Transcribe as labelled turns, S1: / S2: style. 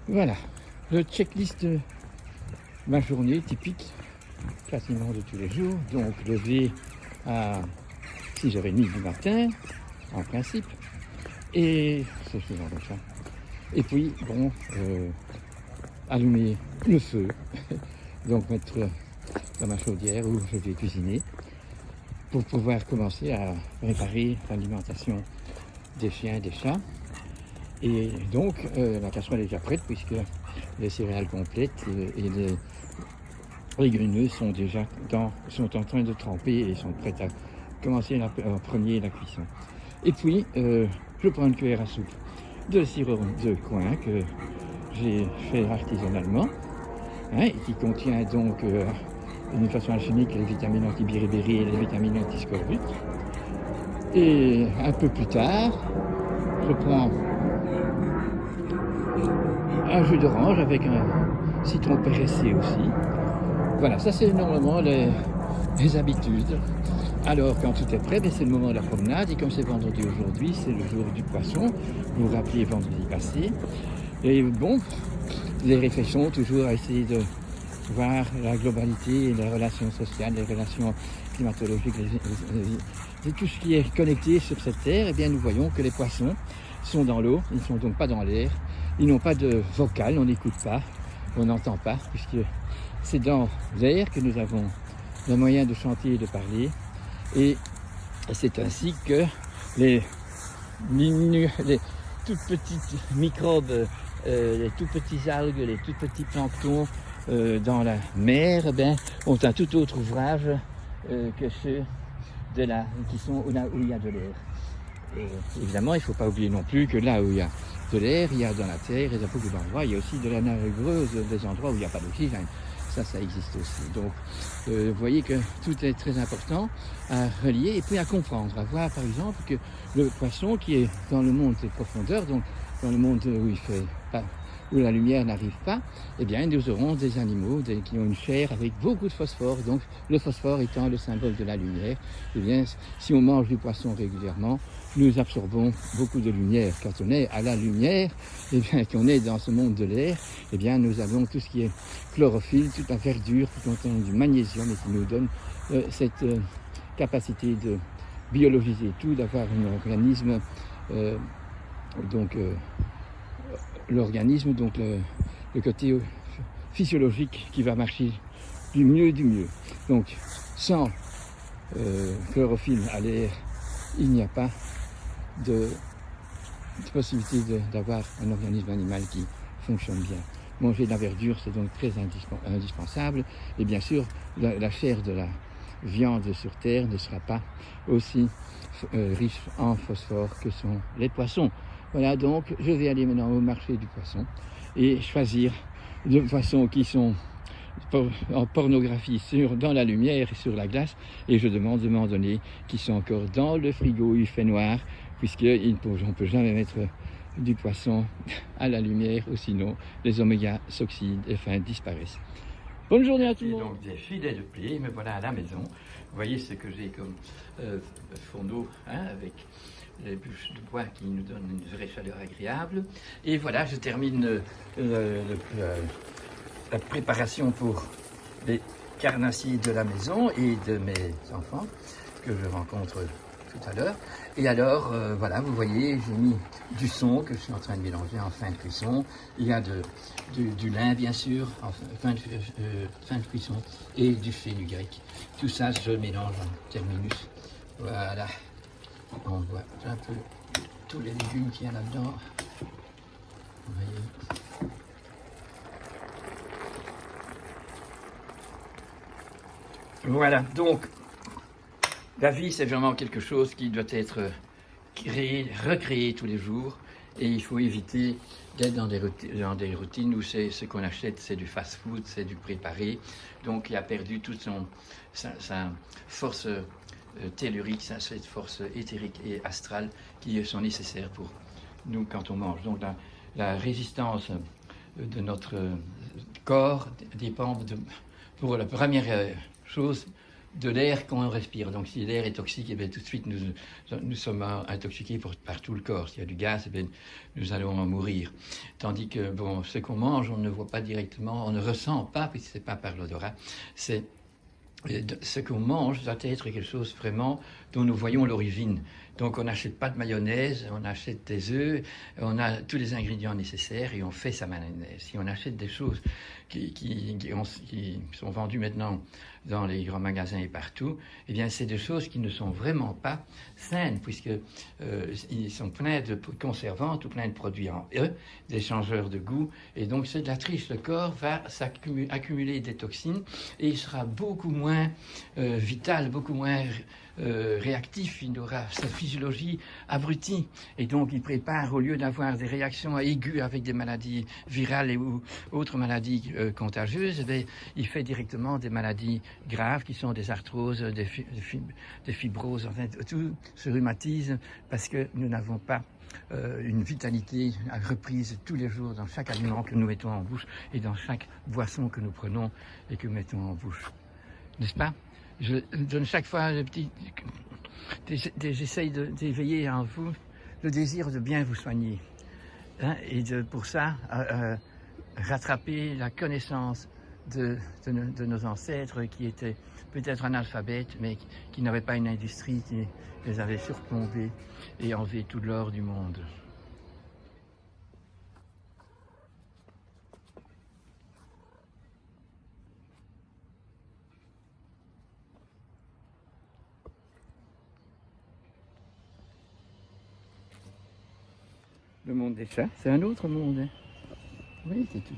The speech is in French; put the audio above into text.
S1: Voilà, le checklist de ma journée typique, quasiment de tous les jours. Donc lever à 6h30 du matin, en principe, et c'est ce genre de ça. Et puis, bon, allumer le feu, donc mettre dans ma chaudière où je vais cuisiner, pour pouvoir commencer à préparer l'alimentation des chiens et des chats. Et donc, la casserole est déjà prête puisque les céréales complètes et les légumineuses sont déjà sont en train de tremper et sont prêtes à commencer en premier la cuisson. Et puis, je prends une cuillère à soupe de sirop de coin que j'ai fait artisanalement, hein, et qui contient donc d'une façon alchimique les vitamines anti-biribéri et les vitamines anti-scorbut. Et un peu plus tard, je prends un jus d'orange avec un citron pressé aussi. Voilà, ça c'est normalement les habitudes. Alors quand tout est prêt, c'est le moment de la promenade. Et comme c'est vendredi aujourd'hui, c'est le jour du poisson. Vous vous rappelez vendredi passé. Et bon, les réflexions toujours à essayer de voir la globalité, les relations sociales, les relations climatologiques, tout ce qui est connecté sur cette terre. Eh bien nous voyons que les poissons sont dans l'eau, ils ne sont donc pas dans l'air. Ils n'ont pas de vocal, on n'écoute pas, on n'entend pas, puisque c'est dans l'air que nous avons le moyen de chanter et de parler. Et c'est ainsi que les toutes petites microbes, les tout petits algues, les tout petits planctons dans la mer, ont un tout autre ouvrage que ceux qui sont là où il y a de l'air. Et évidemment, il ne faut pas oublier non plus que là où il y a de l'air, il y a dans la terre et dans beaucoup d'endroits, il y a aussi de la navigreuse, des endroits où il n'y a pas d'oxygène. Ça existe aussi. Donc, vous voyez que tout est très important à relier et puis à comprendre. À voir, par exemple, que le poisson qui est dans le monde des profondeurs, donc dans le monde où la lumière n'arrive pas, eh bien, nous aurons des animaux qui ont une chair avec beaucoup de phosphore. Donc, le phosphore étant le symbole de la lumière, eh bien, si on mange du poisson régulièrement, nous absorbons beaucoup de lumière. Quand on est à la lumière, eh bien, qu'on est dans ce monde de l'air, eh bien, nous avons tout ce qui est chlorophylle, toute la verdure qui contient du magnésium et qui nous donne cette capacité de biologiser tout, d'avoir un organisme, l'organisme, donc le côté physiologique qui va marcher du mieux du mieux. Donc, sans chlorophylle à l'air, il n'y a pas de possibilité d'avoir un organisme animal qui fonctionne bien. Manger de la verdure, c'est donc très indispensable. Et bien sûr, la chair de la viande sur terre ne sera pas aussi riche en phosphore que sont les poissons. Voilà, donc je vais aller maintenant au marché du poisson et choisir des poissons qui sont en pornographie dans la lumière et sur la glace, et je demande de m'en donner qui sont encore dans le frigo, il fait noir, puisqu'on ne peut jamais mettre du poisson à la lumière, ou sinon les oméga s'oxydent et disparaissent. Bonne journée à tout le monde. Donc des filets de blé, me voilà à la maison. Vous voyez ce que j'ai comme fourneau, avec les bûches de bois qui nous donnent une vraie chaleur agréable. Et voilà, je termine la préparation pour les carnassiers de la maison et de mes enfants que je rencontre tout à l'heure. Et alors, voilà, vous voyez, j'ai mis du son que je suis en train de mélanger en fin de cuisson. Il y a du lin, bien sûr, en fin de cuisson, et du fenugrec. Tout ça, je mélange en terminus. Voilà. On voit un peu tous les légumes qu'il y a là-dedans. Vous voyez. Voilà, donc la vie, c'est vraiment quelque chose qui doit être recréé tous les jours, et il faut éviter d'être dans des routines où ce qu'on achète, c'est du fast-food, c'est du préparé. Donc il a perdu toute sa force tellurique, cette force éthérique et astrale qui sont nécessaires pour nous quand on mange. Donc la résistance de notre corps dépend pour la première chose
S2: de l'air qu'on respire. Donc si l'air est toxique, eh bien, tout de suite nous sommes intoxiqués par tout le corps. S'il y a du gaz, eh bien, nous allons en mourir. Tandis que bon, ce qu'on mange, on ne voit pas directement, on ne ressent pas, puisque ce n'est pas par l'odorat, c'est ce qu'on mange doit être quelque chose vraiment dont nous voyons l'origine. Donc on n'achète pas de mayonnaise, on achète des œufs, on a tous les ingrédients nécessaires et on fait sa mayonnaise. Si on achète des choses qui sont vendues maintenant dans les grands magasins et partout, eh bien c'est des choses qui ne sont vraiment pas saines, puisque ils sont pleins de conservants, tout plein de produits en eux, des changeurs de goût, et donc c'est de la triche. Le corps va accumuler des toxines et il sera beaucoup moins vital, beaucoup moins réactif, il aura sa physiologie abrutie, et donc il prépare, au lieu d'avoir des réactions aiguës avec des maladies virales ou autres maladies contagieuses, eh bien, il fait directement des maladies graves qui sont des arthroses, des fibroses, enfin tout ce rhumatisme, parce que nous n'avons pas une vitalité reprise tous les jours dans chaque aliment que nous mettons en bouche et dans chaque boisson que nous prenons et que nous mettons en bouche. N'est-ce pas? Je donne chaque fois j'essaye d'éveiller en vous le désir de bien vous soigner. Hein, et pour ça, rattraper la connaissance de nos ancêtres qui étaient peut-être analphabètes, mais qui n'avaient pas une industrie qui les avait surplombés et enlevé tout l'or du monde. Le monde des chats, c'est un autre monde. Hein. Oui, c'est tout.